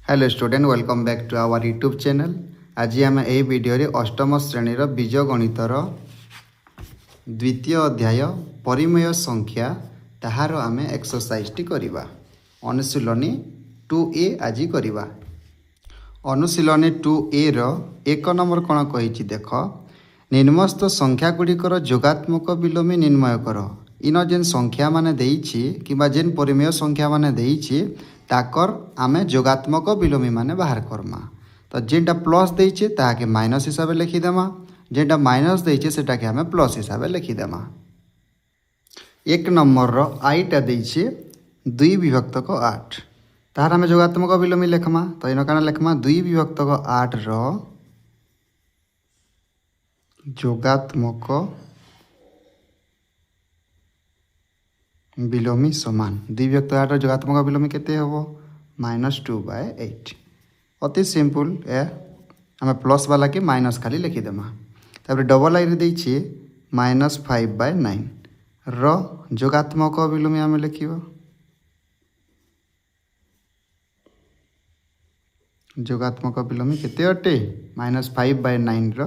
Hello student welcome back to our YouTube channel. आज आम यही वीडियो अष्टम श्रेणीर बीज गणितर द्वितीय अध्याय परिमेय संख्या ताहार आम एक्सरसाइज टी करवा। अनुशीलनी 2A आज करवा। अनुशीलनी 2A रो 1 नंबर कौन कही देख, निम्नस्थ संख्या गुड़िकर जोगात्मक विलोमी निर्णय कर। इन जेन संख्या माने देइछि किबा जेन परिमेय संख्या माने देइछि ताकर आमे जोगात्मक विलोमी माने बाहर करमा। तो जेनटा प्लस देइछे ताके माइनस हिसाब लिखिदेमा, जेनटा माइनस देइछे सेटाके आमे प्लस हिसाब लिखिदेमा। 1 नंबर रो आईटा देइछे 2 विभक्त को 8, तार आमे जोगात्मक विलोमी लिखमा। तो इन काना लिखमा 2 विभक्त को 8 रो जोगात्मक विलोमी समान 2 विभक्त 8 जोगात्मक विलोमी केते होबो -2/8। अति सिंपल ए आम प्लस वाला के माइनस खाली लिखिदेमा। तापर डबल आई देइछि -5/9 रो जोगात्मक विलोमी आम लिखिबो। जोगात्मक विलोमी केते अटे -5/9 रो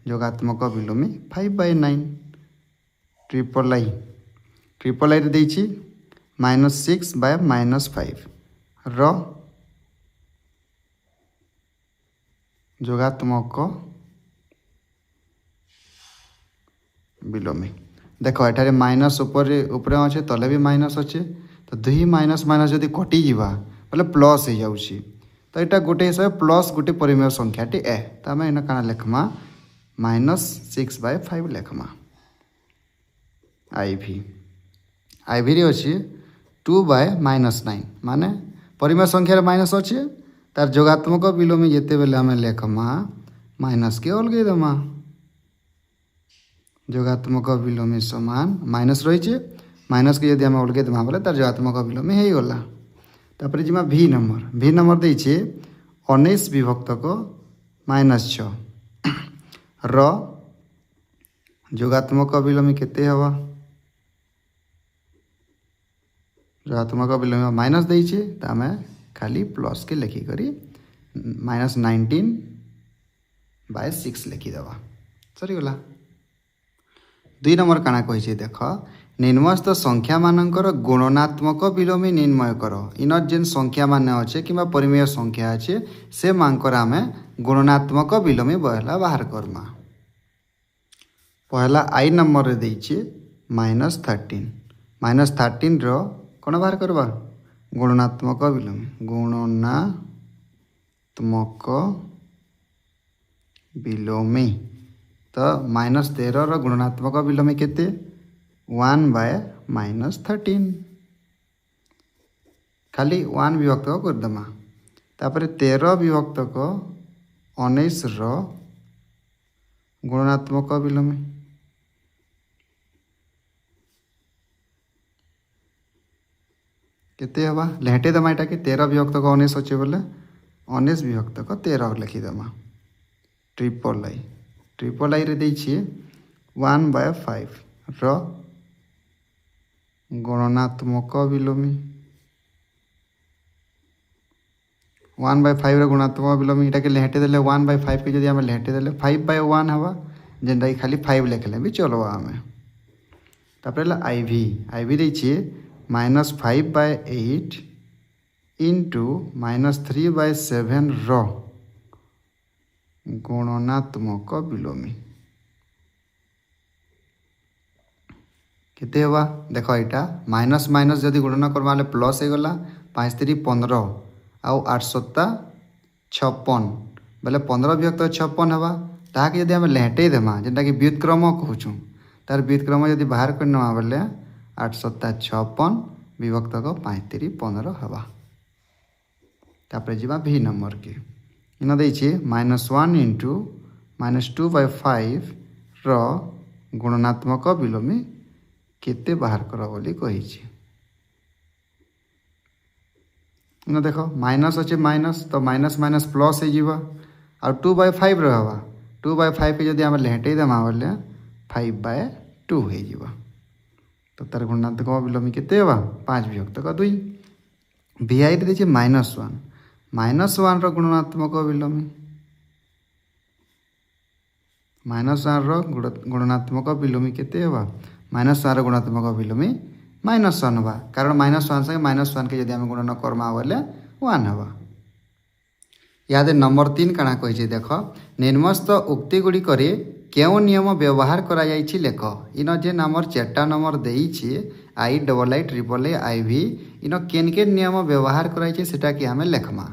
जोगात्मक विलोमी 5/9। ट्रिपल आई देइछि -6/-5 रो जोगात्मक विलोमी। देखो एठारे माइनस ऊपर अच्छे तले भी माइनस अच्छे, तो 2 माइनस माइनस जदि कटि जावा बोले प्लस हो जाउछि। तो यहाँ गोटे हिसाब प्लस गोटे परिमेय संख्याटी ए, तो आम इन काना लिखमा -6/5 लिखमा। आईभी रे अच्छे 2/-9 माने परिमेय संख्यार माइनस अच्छे, तार जोगात्मक विलोमी जिते बेले आम लिखमा माइनस के अलगे देमा। जोगात्मक विलोमी समान माइनस रही, माइनस के यदि आम अलगे देमा बोले तार जोगात्मक विलोमी हो गला। तापर जिमा भी नंबर देइछे 19 विभक्त को -6 रो जोगात्मक विलोमी केते हवा। जोगात्मक विलोमी माइनस देइछे त आम खाली प्लस के लिखि करी -19/6 लिखिदेवा, सरीगला। 2 नंबर काना कही देख, निम्नस्थ संख्या मानकर गुणनात्मक विलोमी निर्णय कर। इन जेन संख्या माने अच्छे कि परिमेय संख्या अच्छे से मानकर आम गुणनात्मक विलोमी पहला बाहर करमा। पहला आई नंबर देइछे -13 रो कौन बाहर करवा गुणनात्मक विलोमी। गुणनात्मक विलोमी तो -13 रो गुणनात्मक विलोमी केते 1/-13 खाली 1 विभक्त को करदमा। तापर 13 विभक्त को 19 रो गुणनात्मक विलोमी केते हवा लेहटे दमा। एटा के 13 विभक्त को 19 अच्छे बोले 19 विभक्त को 13 लिखिदेमा। ट्रिपल आई रे देइछि 1/5 रो गुणनात्मक विलोमी। 1/5 रो गुणनात्मक विलोमी एटा के लेहटे देले 1/5 के जदि आम लेहटे देले 5/1 हवा, जेनटा कि खाली 5 लिखले भी चलो आम। तापर आईभी देइछि -5/8 इंटू -3/7 रो गुणनात्मक विलोमी केते हवा। देखो यहाँ माइनस माइनस जदि गुणन करवा प्लस हो गला 5×3 15 आउ 8×7 56 बोले 15 विभक्त 56 हवा। ताके जदि आम लेहटे देमा जेनटा कि व्युत्क्रम कहूँ, तार व्युत्क्रम जदि बाहर कर नमा बोले 8×7 56 विभक्त को 5×3 15 हवा। तापर जीवा भी नंबर के इन देइछे -1 इंटू -2/5 रो गुणनात्मक विलोमी केते बाहर कर बोली कही। इन देखो माइनस अच्छे माइनस तो माइनस माइनस प्लस हो जावा आ 2/5 रहा 2/5 के जदि आम लेहटे देमा बोले 5/2 हो जावा। तो तार गुणनात्मक विलोमी केते हवा 5 विभक्त को 2। VI देइछे -1 -1 रो गुणनात्मक विलोमी -1 रो गुणनात्मक विलोमी केते हेबा -1 रो गुणात्मक विलोमी -1 होबा कारण -1 से -1 के यदि हम गुणन करमा बोले 1 होबा। याद नंबर 3 काना कहि देख निम्नस्थ उक्ति गुडी करे केउ नियम व्यवहार करा जाइछि लेख इन जे नंबर 4टा नंबर देइछि IIII IV इन केन केन नियम व्यवहार कराइछि सेटा कि हमें लेखमा।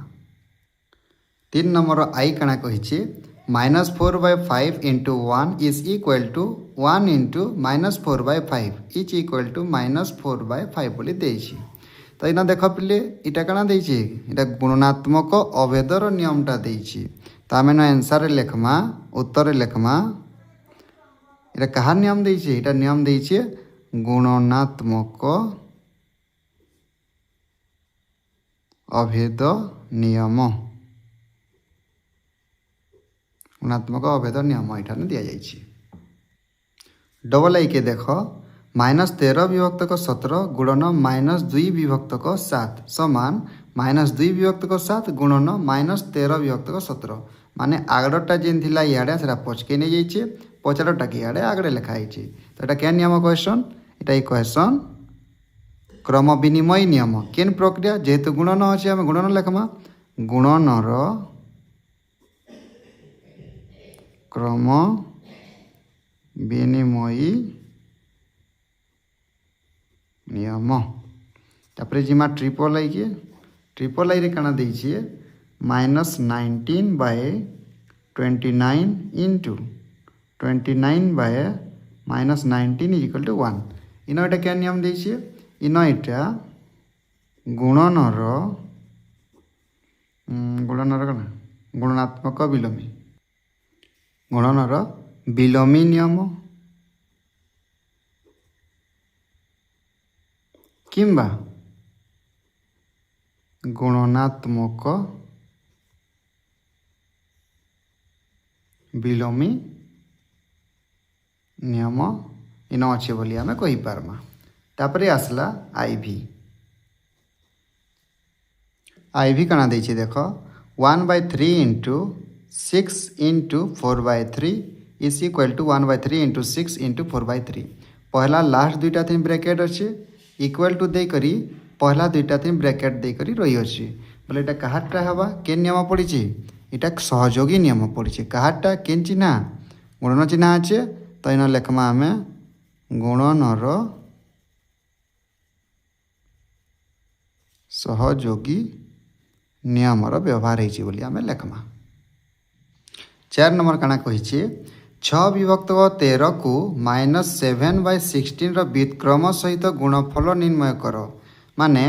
3 नंबर आई काना कहिछि -4/5 × 1 is equal to 1 × -4/5 is equal to -4/5 बोली देइछि। तो इना देख पिले इटा काना देइछि इटा गुणात्मक अभेदर नियमटा देइछि। तो आमे न आंसर लेखमा उत्तर लेखमा इटा कहा नियम देइछि इटा नियम देइछि गुणात्मक अभेद नियम गुणात्मक अभेद नियम इटा दिया जाइछि। डबल आई के देख -13 विभक्तक 17 गुणन -2 विभक्तक 7 समान -2 विभक्तक 7 गुणन -13 विभक्तक 17 माने आगड़टा जेन थिला इयाडे सेटा पछके नै जाइछे पछाड़टा के इयाडे आगड़े लिखा आइछे। तो एटा केन नियम क्वेश्चन एटा ई क्वेश्चन क्रम विनिमय नियम केन प्रक्रिया जेहेतु गुणन अछि हम गुणन लेखमा गुणनर क्रम विनिमय नियम तापर जिमा ट्रिपल आई के ट्रिपल आई रे काना देइछि -19/29 इंटू 29/-19 = 1 इन एटा क्या नियम देइछि इन एटा गुणनर गुणात्मक विलोमी गुणनर विलोमी नियम किंबा गुणात्मक विलोमी नियम इन अच्छे बोली आम कही पारमा। तापरे आसला IV काना देइछि देख 1/3 × 6 × 4/3 इज इक्वल टू 1/3 × 6 × 4/3 पहला लास्ट दुईटा थी ब्रैकेट अच्छे इक्वल टू दे करी पहला दुईटा थी ब्रैकेट दे करी रही अच्छे बोले एटा कहाटा हवा केन नियम पड़ी इटा सहयोगी नियम पड़ी कहाटा केन चिन्हा गुणन चिन्हा अच्छे तो इन लेखमा आम गुणनर सहयोगी नियमर व्यवहार होइछि बोली आम लेखमा। 4 नंबर काना कहि 6 विभक्त 13 को -7/16 व्युत्क्रम सहित गुणफल निर्णय कर माने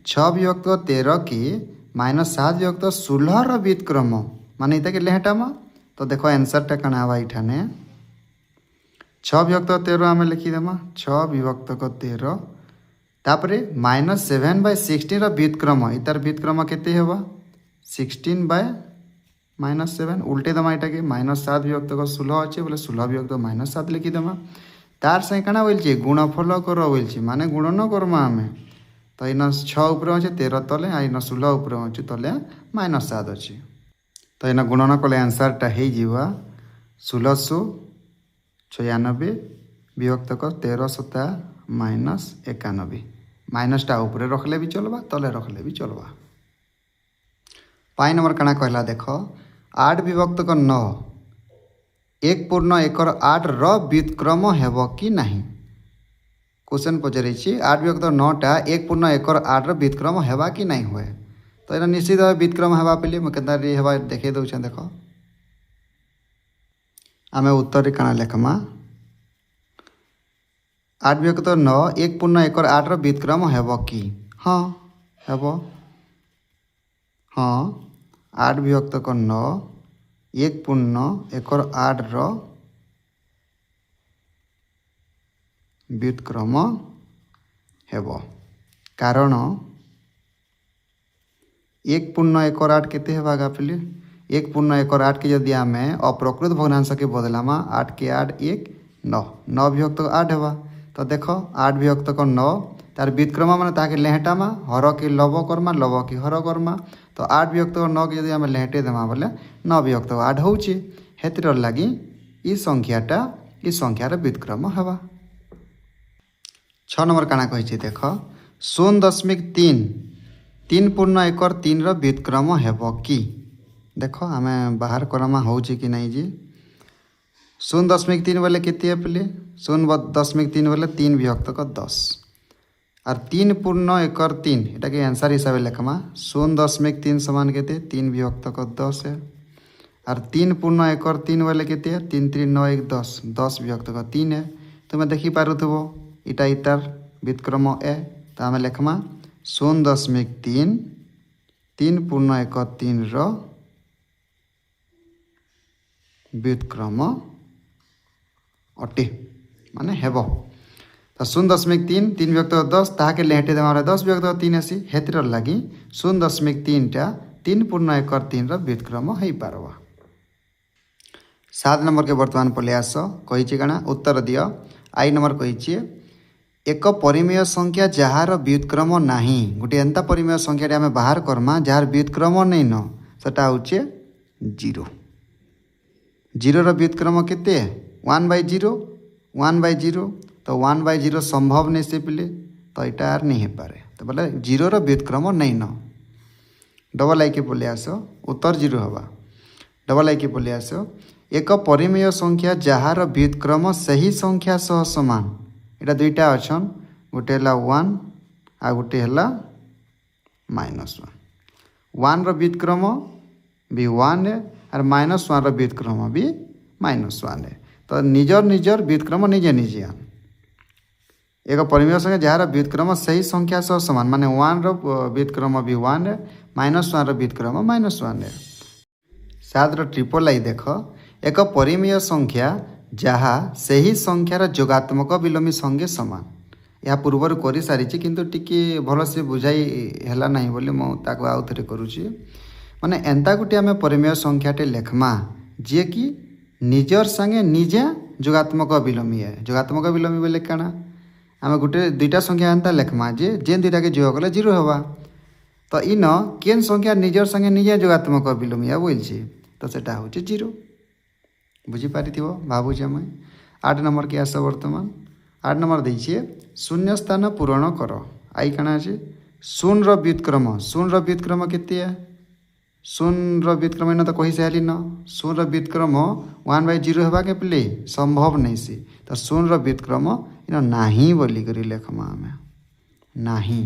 6 विभक्त 13 की -7 विभक्त 16 व्युत्क्रम माने इता के लेहटामा तो देखो आंसर टा काना हवा इठाने 6 विभक्त 13 आम लिखिदेमा 6 विभक्त 13 तापरे -7/16 व्युत्क्रम इतार व्युत्क्रम केते हेबा 16/-7 उल्टे दमा इटा के -7 विभक्त 16 अच्छे बोले 16 विभक्त -7 लिखिदेमा तार से काना बोलछि गुणफल कर बोलछि माने गुणन करमा आमे तो इन 6 ऊपर अच्छे 13 तले आ इन 16 ऊपर अच्छे तले -7 अच्छे तो इन गुणन कले आंसरटा हो जावा 1696 विभक्तक 13 सता -91 माइनसटा ऊपर रखले भी चलवा तले रखले भी चलवा। 5 नंबर काना कहला देख 8 विभक्तक 9 1/8 व्युत्क्रम हेब कि नहीं क्वेश्चन पचारि 8 विभक्त 9टा 1/8 व्युत्क्रम हेबा कि नहीं हुए तो यहाँ निश्चित भाव व्युत्क्रम हेबा पे मुझे हेबा देखे दौचे देख आम उत्तर काना लेखमा 8 विभक्त 9 1/8 व्युत्क्रम हेब कि हाँ हेब हाँ 8 विभक्तक 9 1/8 व्युत्क्रम हेब कारण 1/8 केते हेबा गापिले 1/8 के जदि आम अप्रकृत भग्नांश के बदलामा 8 के 8 1 9 9 विभक्त 8 हेबा तो देख 8 विभक्त 9 तार व्युत्क्रम माने ताके लेहटामा हर के लब करमा लब के हर करमा तो 8 विभक्त 9 के जदि आम लेहटे देमा बोले 9 विभक्त 8 होउची हेतिर लगी ई संख्याटा ई संख्यार व्युत्क्रम हवा। 6 नंबर काना कहिछि देख 0.3 3 पूर्ण 1 और 3 रो व्युत्क्रम हेबो कि देख आम बाहर करमा होउची कि नहीं जी 0.3 बोले केते पेले 0.3 बोले 3 विभक्त 10 और 3 पूर्ण 1 और 3 एटा के आंसर हिसाब लिखमा 0.3 समान केते 3 विभक्त 10 है और 3 पूर्ण 1 और 3 बोले केते 3 3 9 1 10 10 विभक्त 3 है तुम्हें देखि पारुथबो इटा इतार व्युत्क्रम ए तो आम लिखमा 0.3 3 पूर्ण 1 और 3 रो व्युत्क्रम अटे माने हेबो तो 0.3 3 विभक्त 10 ताके लेहटे देमारे 10 विभक्त 3 आसी हेतिर लगी 0.3 टा 3 पूर्ण 1 और 3 रो व्युत्क्रम हेई पारबा। 7 नंबर के वर्तमान पले आस कहिछि काना उत्तर दियो। आई नंबर कहिछि एक परिमेय संख्या जहार व्युत्क्रम नाही गोटे एंता परिमेय संख्या आम बाहर करमा जार व्युत्क्रम नहीं न सेटा होचे 0 0 रो व्युत्क्रम केते 1/0 1/0 तो 1/0 संभव नहीं से पिले तो यहाँ आर नहीं हो पारे तो बोले 0 रो व्युत्क्रम नहीं न डबल आई के बोले आस उत्तर 0 हवा। डबल आई के बोले आस एक परिमेय संख्या जहार व्युत्क्रम सही संख्या सह समान यहाँ दुईटा अच्छन गोटे है 1 आ गोटे है -1 1 रो व्युत्क्रम भी 1 है और -1 रो व्युत्क्रम भी -1 है तो निजर निजर व्युत्क्रम निजे निजे आन एक परिमेय संख्या जहार व्युत्क्रम सही संख्या सह समान माने 1 रो व्युत्क्रम भी 1 है -1 रो व्युत्क्रम -1 है। 7 रो ट्रिपल आई देख एक परिमेय संख्या जहा सही संख्यार जोगात्मक विलोमी संगे समान या पूर्वर कर सारी किंतु टिके भल से बुझाई हैला नहीं बोली मो ताको आउ थरे करूची माने एंता गुटे आमे परिमेय संख्याटे लेखमा जे कि निजर संगे निजे जोगात्मक विलोमी है। जोगात्मक विलोमी बोले काना आम गोटे दुईटा संख्या एंता लेखमा जे जेन दुईटा के जोग कले 0 हवा तो इन केन संख्या निजर संगे निजे जोगात्मक विलोमी है बोलछि तो सेटा होचे 0 बुझी पारिथिबो भाबुछि हम। 8 नंबर के आस वर्तमान 8 नंबर दैछिए शून्य स्थान पूरण कर आई काना अछि 0 रो व्युत्क्रम 0 रो व्युत्क्रम केते है 0 रो व्युत्क्रम न तो कहि साली न 0 रो व्युत्क्रम 1/0 हेबा के प्ले संभव नहीं सी तो 0 रो व्युत्क्रम इन नाही बोली करी लेखमा हमें नाही।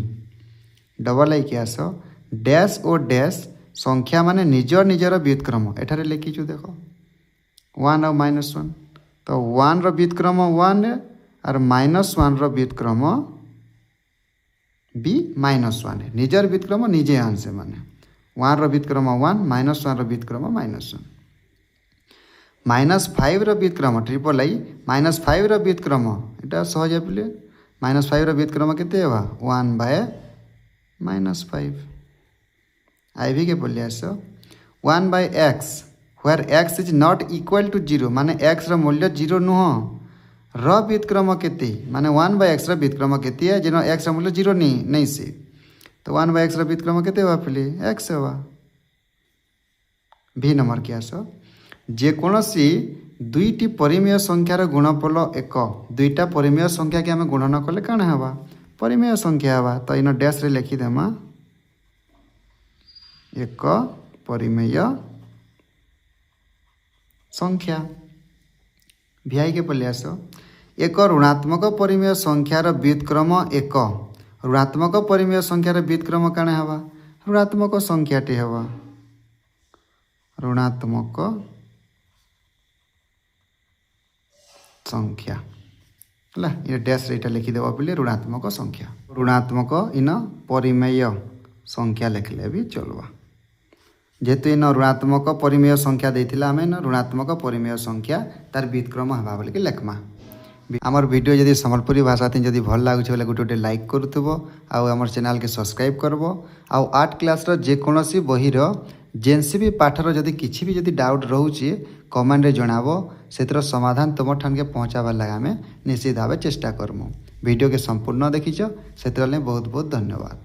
डबल आई के आस डैश और डैश संख्या माने निजर निजर व्युत्क्रम एठारे लिखिछु देखो 1 और -1 तो 1 रो व्युत्क्रम 1 और -1 रो व्युत्क्रम भी -1 है निजर व्युत्क्रम निजे आन से माने 1 रो व्युत्क्रम 1 -1 रो व्युत्क्रम -1 -5 रो व्युत्क्रम ट्रिपल आई -5 रो व्युत्क्रम एटा सहज पिले -5 रो व्युत्क्रम केते हेबा 1/-5 आई भी के बोले आस 1/x where x is not equal to 0 माने x रो मूल्य 0 नुह र व्युत्क्रम केते माने 1/x रो व्युत्क्रम केते है जेनो x रो मूल्य 0 नहीं से तो 1/x रो व्युत्क्रम केते होबा पले x होबा। भी नंबर के आस जे कोनोसी दुईटी परिमेय संख्यार गुणफल 1 दुईटा परिमेय संख्या के हम गुणन कले काना हेबा परिमेय संख्या हेबा तो इन डैश रे लिखि देमा 1 परिमेय संख्या। भिआई के पले आस एक ऋणात्मक परिमेय संख्यार व्युत्क्रम 1 ऋणात्मक परिमेय संख्यार व्युत्क्रम काना हेबा ऋणात्मक संख्याटे हेबा ऋणात्मक संख्या हला ये डैश रेटा लिखि देबा पले ऋणात्मक संख्या ऋणात्मक इन परिमेय संख्या लिखले भी चलबा जेहेतु इन ऋणात्मक परिमेय संख्या देथिला आमे इन ऋणात्मक परिमेय संख्या तार व्युत्क्रम हेबा बोल के लेखमा। आमर वीडियो जदि संबलपुरी भाषा थी जदि भल लागुछ बोले गोटे गोटे लाइक करूथबो आउ आमर चैनल के सब्सक्राइब करबो आउ 8 क्लास रो जे कोनोसी बही रो जेनसी भी पाठर जदि किछि भी जदि डाउट रहउची कमेंट रे जणाबो सेतर समाधान तुम ठान के पहुंचाबा लगा में निश्चित भावे चेष्टा करमु। वीडियो के संपूर्ण देखिछ सेतर ले बहुत बहुत धन्यवाद।